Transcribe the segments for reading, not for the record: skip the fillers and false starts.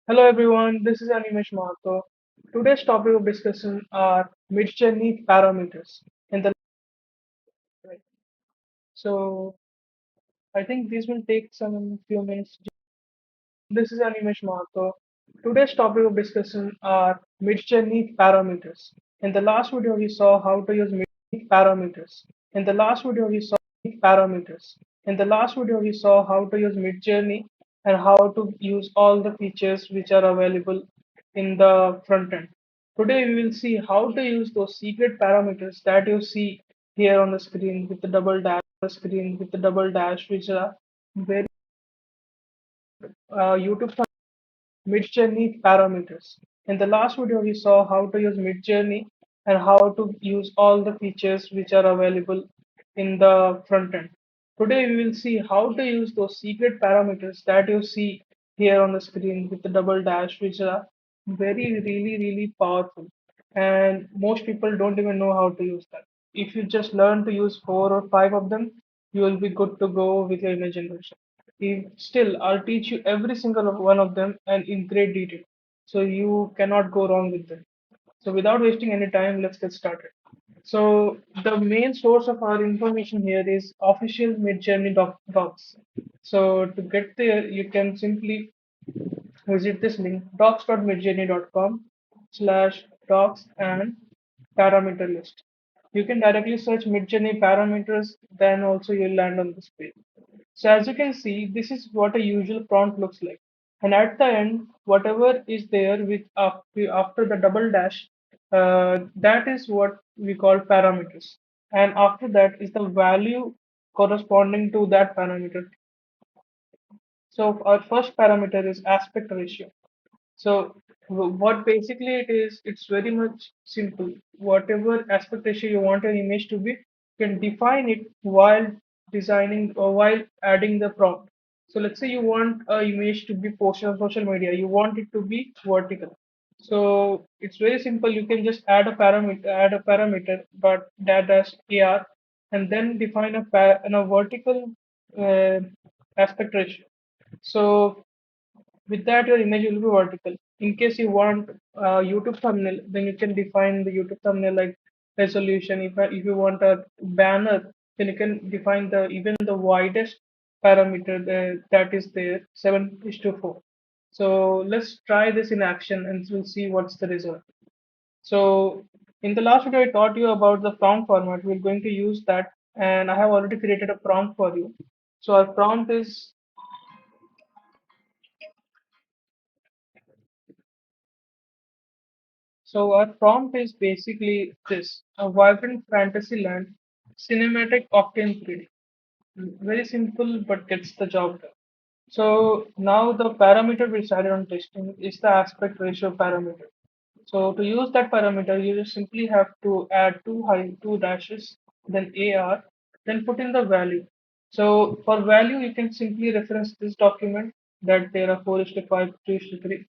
Hello everyone, this is Animesh Mahato. Today's topic of discussion are Midjourney parameters in the so I think this will take some few minutes. This is Animesh Mahato. Today's topic of discussion are Midjourney parameters. In the last video we saw how to use Midjourney parameters. In the last video we saw parameters. In the last video we saw how to use Midjourney and how to use all the features which are available in the front end. Today we will see how to use those secret parameters that you see here on the screen with the double dash which are very YouTube Midjourney parameters. In the last video, we saw how to use Midjourney and how to use all the features which are available in the front end. Today, we will see how to use those secret parameters that you see here on the screen with the double dash, which are really powerful. And most people don't even know how to use that. If you just learn to use four or five of them, you will be good to go with your image generation. Still, I'll teach you every single one of them and in great detail. So you cannot go wrong with them. So without wasting any time, let's get started. So the main source of our information here is official Midjourney docs. So to get there, you can simply visit this link docs.midjourney.com slash docs and parameter list. You can directly search Midjourney parameters, then also you'll land on this page. So as you can see, this is what a usual prompt looks like. And at the end, whatever is there with after the double dash, that is what we call parameters. And after that is the value corresponding to that parameter. So our first parameter is aspect ratio. So what basically it is, it's very much simple. Whatever aspect ratio you want an image to be, you can define it while designing or while adding the prompt. So let's say you want a image to be posted on social media, you want it to be vertical. So it's very simple. You can just add a parameter, but that as AR, and then define a vertical uh, aspect ratio. So with that, your image will be vertical. In case you want YouTube thumbnail, then you can define the YouTube thumbnail like resolution. If you want a banner, then you can define the even the widest parameter that is there, 7:4. So let's try this in action and we'll see what's the result. So in the last video, I taught you about the prompt format. We're going to use that, and I have already created a prompt for you. So our prompt is So our prompt is basically this: a vibrant fantasy land, cinematic octane 3D. Very simple, but gets the job done. So now the parameter we decided on testing is the aspect ratio parameter. So to use that parameter, you just simply have to add two dashes, then AR, then put in the value. So for value, you can simply reference this document that there are 4:5, 3:3.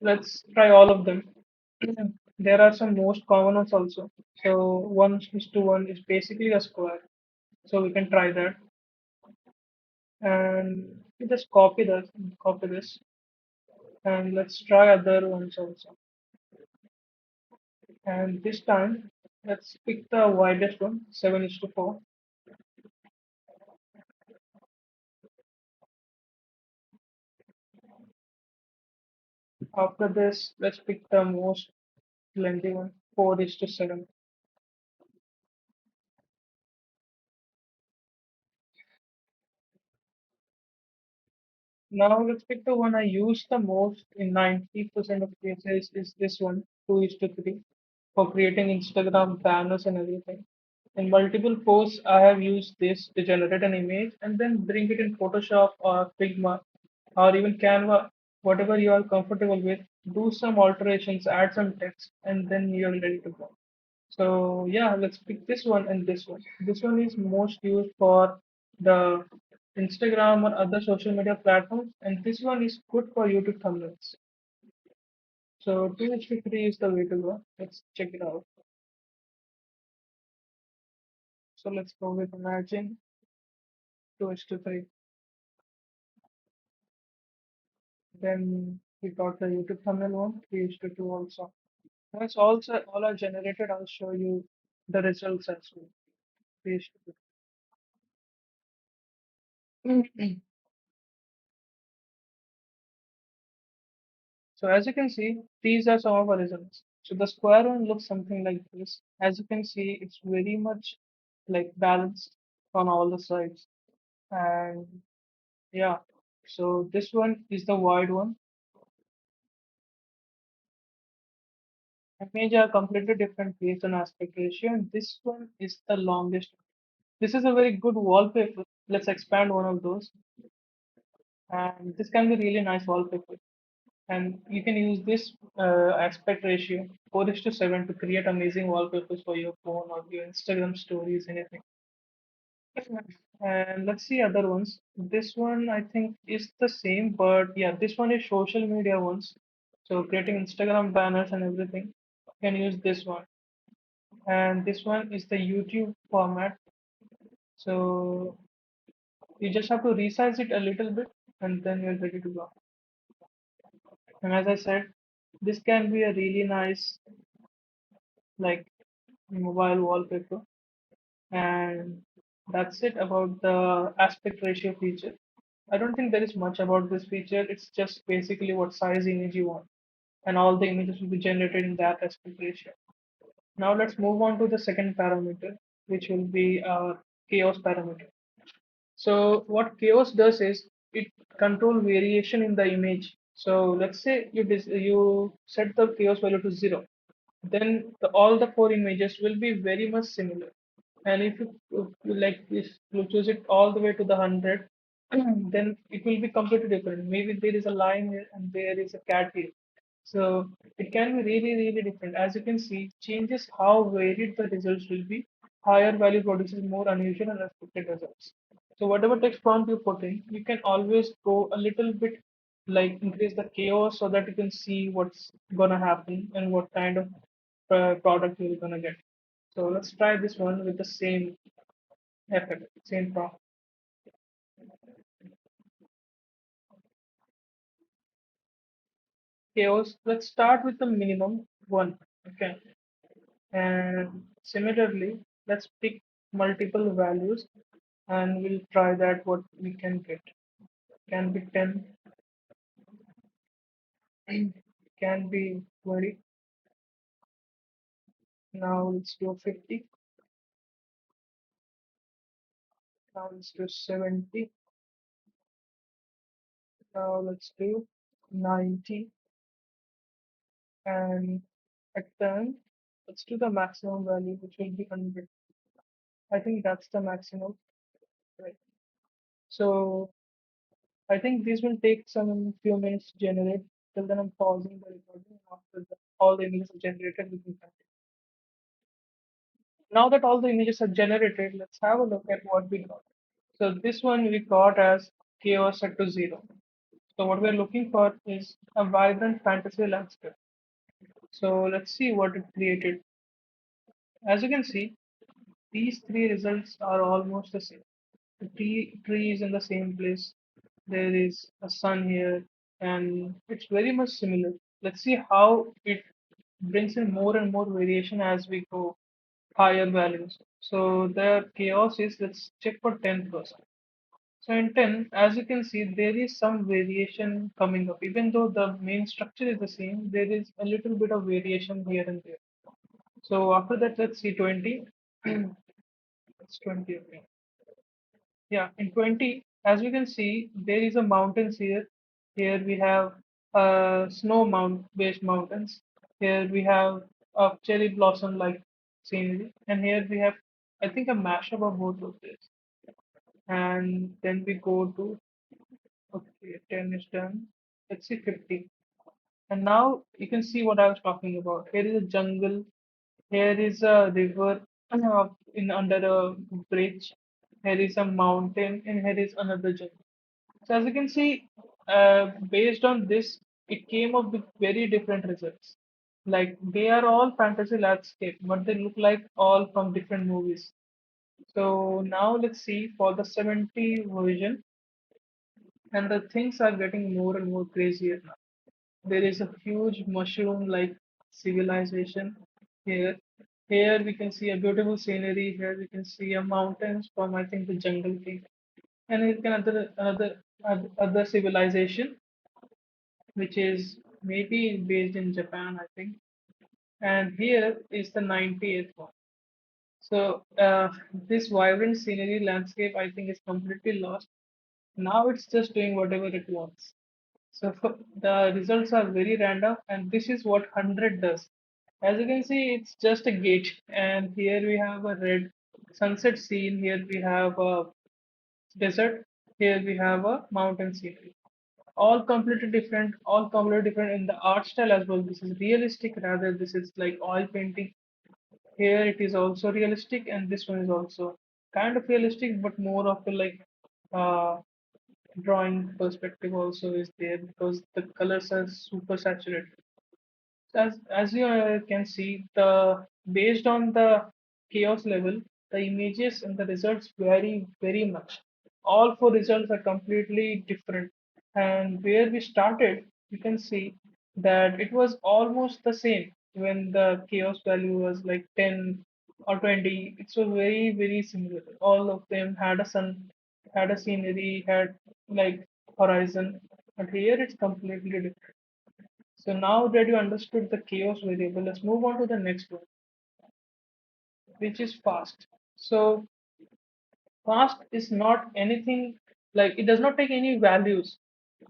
Let's try all of them. There are some most common ones also. So 1:1 is basically a square. So we can try that. And we just copy this, and let's try other ones also. And this time, let's pick the widest one, 7:4. After this, let's pick the most lengthy one, 4:7. Now let's pick the one I use the most in 90% of cases is this one, 2:3, for creating Instagram banners and everything. In multiple posts, I have used this to generate an image and then bring it in Photoshop or Figma or even Canva, whatever you are comfortable with. Do some alterations, add some text, and then you're ready to go. So yeah, let's pick this one and this one. This one is most used for the Instagram or other social media platforms, and this one is good for YouTube thumbnails. So 2:3 is the way to go. Let's check it out. So let's go with Imagine 2:3. Then We got the YouTube thumbnail one. We used to do also. Once also all are generated, I'll show you the results as well. We used to do. So as you can see, these are some of our results. So the square one looks something like this. As you can see, it's very much like balanced on all the sides. And yeah, so this one is the wide one. Image are completely different based on aspect ratio, and this one is the longest. This is a very good wallpaper. Let's expand one of those, and this can be really nice wallpaper. And you can use this aspect ratio 4:7 to create amazing wallpapers for your phone or your Instagram stories, anything. And let's see other ones. This one I think is the same, but yeah, this one is social media ones. So creating Instagram banners and everything. You can use this one. And this one is the YouTube format. So you just have to resize it a little bit and then you're ready to go. And as I said, this can be a really nice like mobile wallpaper. And that's it about the aspect ratio feature. I don't think there is much about this feature. It's just basically what size image you want, and all the images will be generated in that aspect ratio. Now let's move on to the second parameter, which will be our chaos parameter. So what chaos does is it control variation in the image. So let's say you set the chaos value to 0, then all the four images will be very much similar. And if you like if you choose it all the way to the 100, then it will be completely different. Maybe there is a lion here and there is a cat here. So it can be really, really different. As you can see, changes how varied the results will be. Higher value produces more unusual and unexpected results. So whatever text prompt you put in, you can always go a little bit like increase the chaos so that you can see what's gonna happen and what kind of product you're gonna get. So let's try this one with the same effect, same prompt. Chaos. Let's start with the minimum one. Okay. And similarly, let's pick multiple values and we'll try that what we can get. Can be 10, can be 20. Now let's do 50. Now let's do 70. Now let's do 90. And at 10, let's do the maximum value, which will be 100. I think that's the maximum, right? So I think this will take some few minutes to generate. Till then, I'm pausing the recording. After all the images are generated, we can continue. Now that all the images are generated, let's have a look at what we got. So this one we got as chaos set to 0. So what we're looking for is a vibrant fantasy landscape. So let's see what it created. As you can see, these three results are almost the same. The tree is in the same place. There is a sun here, and it's very much similar. Let's see how it brings in more and more variation as we go higher values. So the chaos is, let's check for 10 first. So in 10, as you can see, there is some variation coming up. Even though the main structure is the same, there is a little bit of variation here and there. So after that, let's see 20. It's 20 again. Yeah, in 20, as we can see, there is a mountains here. Here we have snow mount based mountains. Here we have a cherry blossom like scenery. And here we have, I think, a mashup of both of this. And then we go to, okay, 10 is done. Let's see 50. And now you can see what I was talking about. Here is a jungle. Here is a river in under a bridge. Here is a mountain, and here is another jungle. So as you can see, based on this, it came up with very different results. Like they are all fantasy landscape, but they look like all from different movies. So now let's see for the 70 version, and the things are getting more and more crazier now. There is a huge mushroom-like civilization here. Here we can see a beautiful scenery. Here we can see a mountains from I think the jungle king, and here can other civilization which is maybe based in Japan I think. And here is the 98th one. So this vibrant scenery landscape I think is completely lost. Now it's just doing whatever it wants. So the results are very random, and this is what 100 does. As you can see, it's just a gate, and here we have a red sunset scene. Here we have a desert. Here we have a mountain scenery. All completely different. All completely different in the art style as well. This is realistic, rather this is like oil painting. Here it is also realistic, and this one is also kind of realistic, but more of a like uh, drawing perspective also is there because the colors are super saturated. As you can see, the based on the chaos level, the images and the results vary very much. All four results are completely different. And where we started, you can see that it was almost the same when the chaos value was like 10 or 20. It was very, very similar. All of them had a sun, had a scenery, had like horizon. But here it's completely different. So now that you understood the chaos variable, let's move on to the next one, which is fast. So fast is not anything like it does not take any values.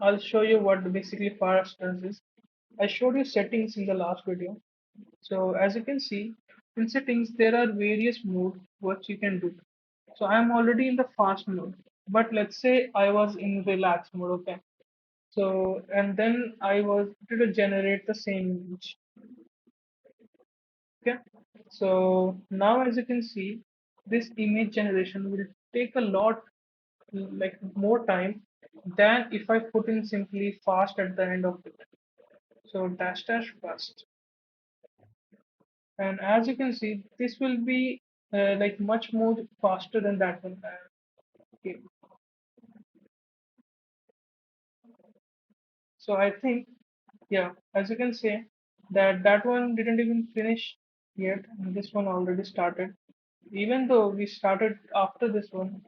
I'll show you what basically fast does is. I showed you settings in the last video. So as you can see, in settings there are various modes what you can do. So I'm already in the fast mode, but let's say I was in relax mode, okay? So and then I was to generate the same image. Okay, so now as you can see, this image generation will take a lot like more time than if I put in simply fast at the end of it. So dash dash fast, and as you can see, this will be like much more faster than that one. Okay. So I think, yeah, as you can say, that one didn't even finish yet, and this one already started. Even though we started after this one,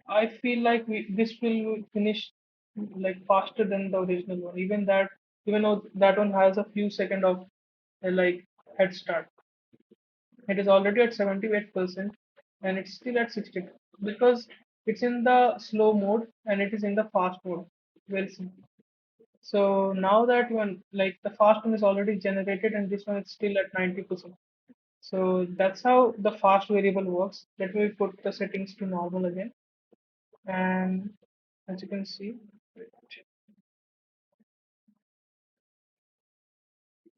I feel like this will finish like faster than the original one. Even though that one has a few seconds of like head start, it is already at 78% and it's still at 60 because it's in the slow mode and it is in the fast mode. Very simple. So now that one, like the fast one is already generated and this one is still at 90%. So that's how the fast variable works. Let me put the settings to normal again. And as you can see,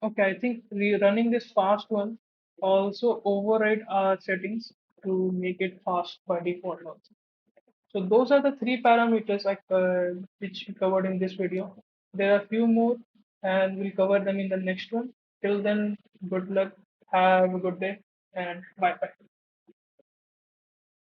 okay, I think running this fast one also override our settings to make it fast by default also. So those are the three parameters which we covered in this video. There are few more and we'll cover them in the next one. Till then, good luck, have a good day, and bye bye.